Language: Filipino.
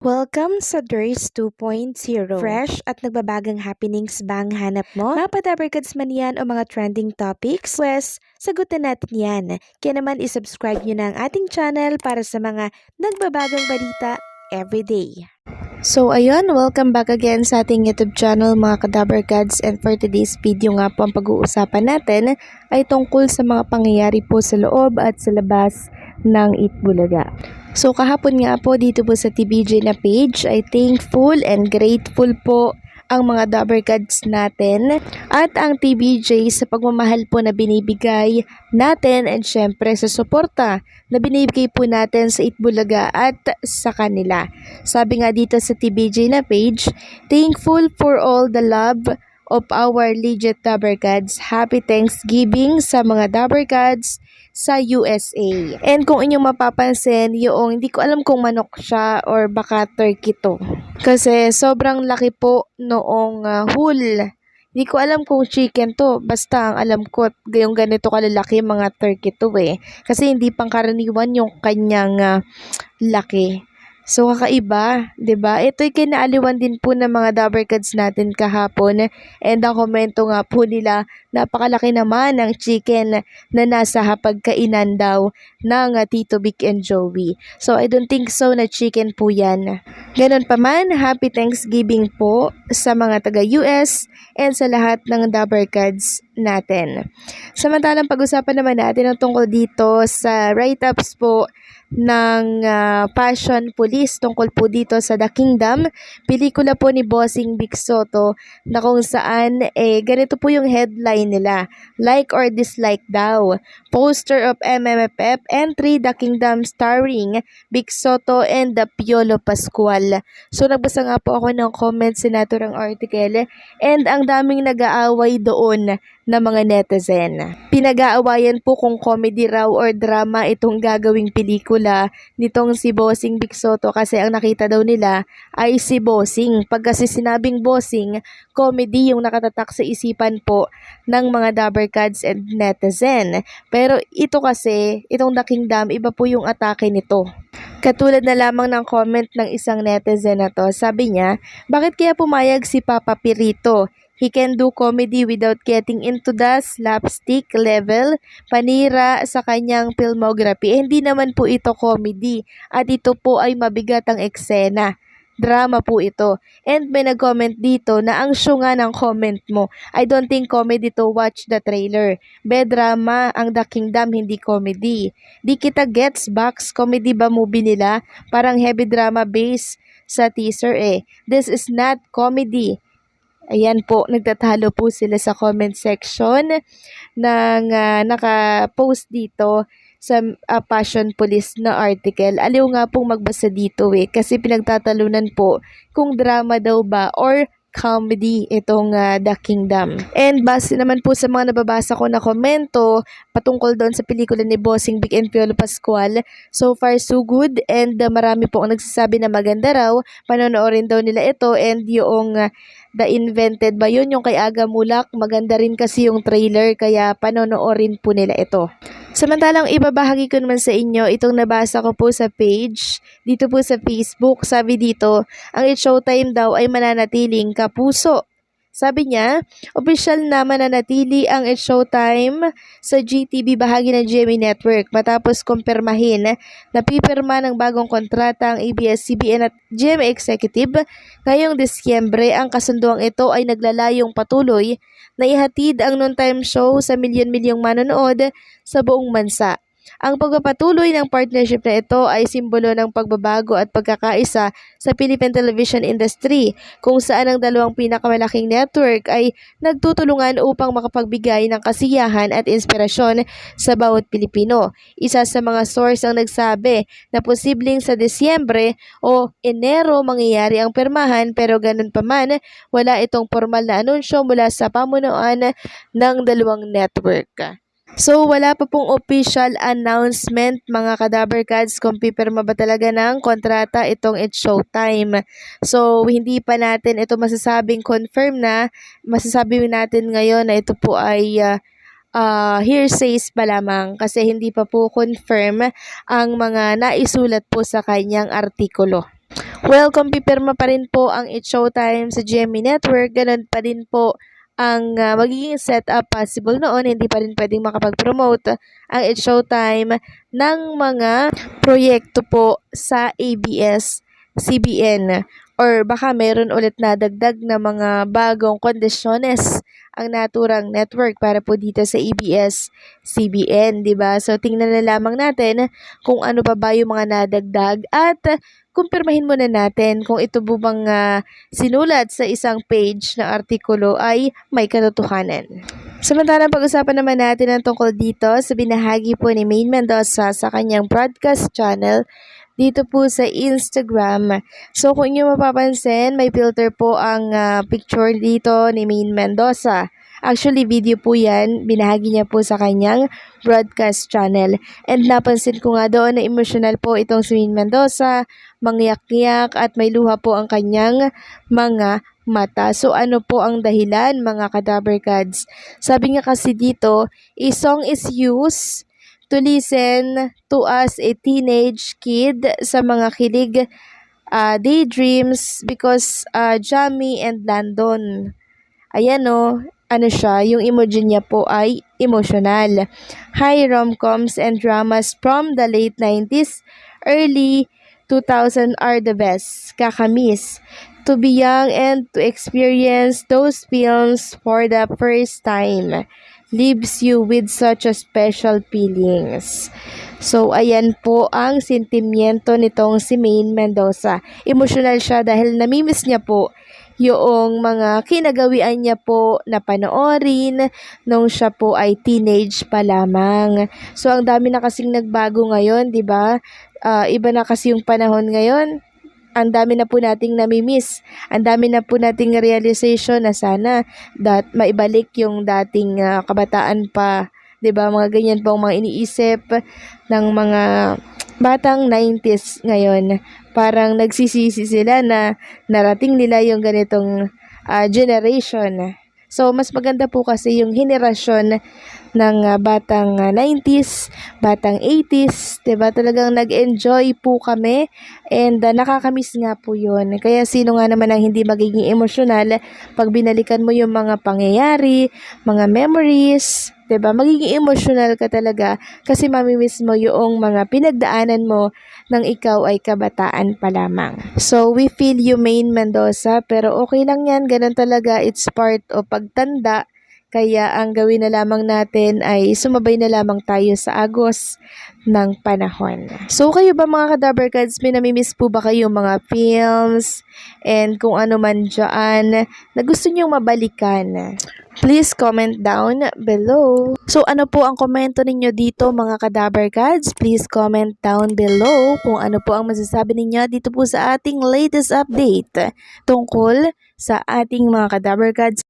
Welcome sa Durs 2.0. Fresh at nagbabagang happenings ba ang hanap mo? Mga padabarkads man yan o mga trending topics? Pwes, sagutin natin yan. Kaya naman isubscribe nyo na ang ating channel para sa mga nagbabagang balita everyday. So ayun, welcome back again sa ating YouTube channel mga kadabarkads, and for today's video nga po ang pag-uusapan natin ay tungkol sa mga pangyayari po sa loob at sa labas ng Itbulaga. So kahapon nga po dito po sa TBJ na page ay thankful and grateful po ang mga Dabarkads natin at ang TBJ sa pagmamahal po na binibigay natin, and syempre sa suporta na binibigay po natin sa Itbulaga at sa kanila. Sabi nga dito sa TBJ na page, thankful for all the love of our legit Dabarkads. Happy Thanksgiving sa mga Dabarkads sa USA. And kung inyong mapapansin, yung hindi ko alam kung manok siya or baka turkey to. Kasi sobrang laki po noong hull. Hindi ko alam kung chicken to. Basta ang alam ko, yung ganito kalalaki mga turkey to eh. Kasi hindi pangkaraniwan yung kanyang laki. So, kakaiba, 'di ba? Ito'y kinaaliwan din po ng mga Dabarkads natin kahapon, and ang komento nga po nila, napakalaki naman ng chicken na nasa hapagkainan daw ng Tito Vic and Joey. So, I don't think so na chicken po yan. Ganun pa man, happy Thanksgiving po sa mga taga-US and sa lahat ng Dabarkads natin. Samantalang pag-usapan naman natin ang tungkol dito sa write-ups po ng Passion Police tungkol po dito sa The Kingdom, pelikula po ni Bossing Vic Sotto, na kung saan ganito po yung headline nila, like or dislike daw, poster of MMFF entry The Kingdom starring Vic Sotto and the Piolo Pascual. So nagbasa nga po ako ng comments sa naturang article, and ang daming nag-aaway doon na mga netizen. Pinag-aawayan po kung comedy raw or drama itong gagawing pelikula nitong si Bossing Vic Sotto, kasi ang nakita daw nila ay si Bossing. Pag kasi sinabing Bossing, comedy yung nakatatak sa isipan po ng mga Dabarkads and netizen. Pero ito kasi, itong The Kingdom, iba po yung atake nito. Katulad na lamang ng comment ng isang netizen na to, sabi niya, bakit kaya pumayag si Papa Pirito? He can do comedy without getting into the slapstick level, panira sa kanyang filmography. Hindi naman po ito comedy, at ito po ay mabigat ang eksena. Drama po ito. And may nag-comment dito na ang syunga ng comment mo, I don't think comedy to, watch the trailer. Drama ang The Kingdom, hindi comedy. Di kita gets, box comedy ba movie nila? Parang heavy drama base sa teaser eh. This is not comedy. Ayan po, nagtatalo po sila sa comment section ng naka-post dito sa Passion Police na article. Aliw nga pong magbasa dito kasi pinagtatalunan po kung drama daw ba or comedy itong The Kingdom. And base naman po sa mga nababasa ko na komento patungkol doon sa pelikula ni Bossing Vic and Piolo Pascual, so far so good, and marami po ang nagsasabi na maganda raw. Panonoorin daw nila ito, and yung The Invented ba yun, yung kay Aga Mulak, maganda rin kasi yung trailer, kaya panonoorin po nila ito. Samantalang ibabahagi ko naman sa inyo itong nabasa ko po sa page dito po sa Facebook. Sabi dito, ang It's Showtime daw ay mananatiling kapuso. Sabi niya, opisyal na mananatili ang It's Showtime sa GTV, bahagi ng GMA Network, matapos kumpirmahin na pipirma ng bagong kontrata ang ABS-CBN at GMA Executive ngayong Disyembre. Ang kasunduang ito ay naglalayong patuloy na ihatid ang noontime show sa milyon-milyong manonood sa buong bansa. Ang pagpapatuloy ng partnership na ito ay simbolo ng pagbabago at pagkakaisa sa Philippine television industry, kung saan ang dalawang pinakamalaking network ay nagtutulungan upang makapagbigay ng kasiyahan at inspirasyon sa bawat Pilipino. Isa sa mga source ang nagsabi na posibleng sa Disyembre o Enero mangyayari ang pirmahan, pero ganun pa man, wala itong formal na anunsyo mula sa pamunuan ng dalawang network. So, wala pa pong official announcement mga Kadabarkads kung pipirma ba talaga ng kontrata itong It's Showtime. So, hindi pa natin ito masasabing confirm na. Masasabi natin ngayon na ito po ay hearsays pa lamang, kasi hindi pa po confirm ang mga naisulat po sa kanyang artikulo. Well, kung pipirma pa rin po ang It's Showtime sa GMA Network, ganun pa din po ang magiging setup possible noon. Hindi pa rin pwedeng makapag-promote ang It's Showtime ng mga proyekto po sa ABS-CBN, or baka meron ulit na dagdag na mga bagong kondisyones ang naturang network para po dito sa ABS-CBN, 'di ba? So tingnan na lamang natin kung ano pa ba yung mga nadagdag, at kumpirmahin muna natin kung ito po bang sinulat sa isang page na artikulo ay may katotohanan. Samantalang pag-usapan naman natin ang tungkol dito sa binahagi po ni Maine Mendoza sa kanyang broadcast channel dito po sa Instagram. So kung inyo mapapansin, may filter po ang picture dito ni Maine Mendoza. Actually, video po yan. Binahagi niya po sa kanyang broadcast channel. And napansin ko nga doon na emotional po itong si Maine Mendoza, mangyak-yak at may luha po ang kanyang mga mata. So ano po ang dahilan, mga Kadaver Gods? Sabi nga kasi dito, a song is used to listen to as a teenage kid sa mga kilig daydreams because Jamie and Landon. Ayan o, ano siya, yung emoji niya po ay emotional. Hi, rom-coms and dramas from the late 90s, early 2000 are the best. Kakamiss. To be young and to experience those films for the first time leaves you with such a special feelings. So, ayan po ang sentimiento nitong si Maine Mendoza. Emotional siya dahil namimiss niya po yung mga kinagawian niya po na panoorin nung siya po ay teenage pa lamang. So, ang dami na kasing nagbago ngayon, di ba? Iba na kasi yung panahon ngayon. Ang dami na po nating namimiss. Ang dami na po nating realization na sana maibalik yung dating kabataan pa. 'Di ba? Mga ganyan po ang mga iniisip ng mga batang 90s ngayon. Parang nagsisisi sila na narating nila yung ganitong generation. So, mas maganda po kasi yung henerasyon ng batang 90s, batang 80s, 'di ba? Talagang nag-enjoy po kami, and nakakamiss nga po 'yun. Kaya sino nga naman ang hindi magiging emosyonal pag binalikan mo yung mga pangyayari, mga memories, 'di ba? Magiging emosyonal ka talaga kasi mamimiss mo yung mga pinagdaanan mo nang ikaw ay kabataan pa lamang. So, we feel you, Maine Mendoza, pero okay lang yan. Ganun talaga, it's part of pagtanda. Kaya ang gawin na lamang natin ay sumabay na lamang tayo sa agos ng panahon. So kayo ba, mga Kadaver Gods, may namimiss po ba kayo mga films and kung ano man dyan na gusto nyong mabalikan? Please comment down below. So ano po ang komento ninyo dito, mga Kadaver Gods? Please comment down below kung ano po ang masasabi ninyo dito po sa ating latest update tungkol sa ating mga Kadaver Gods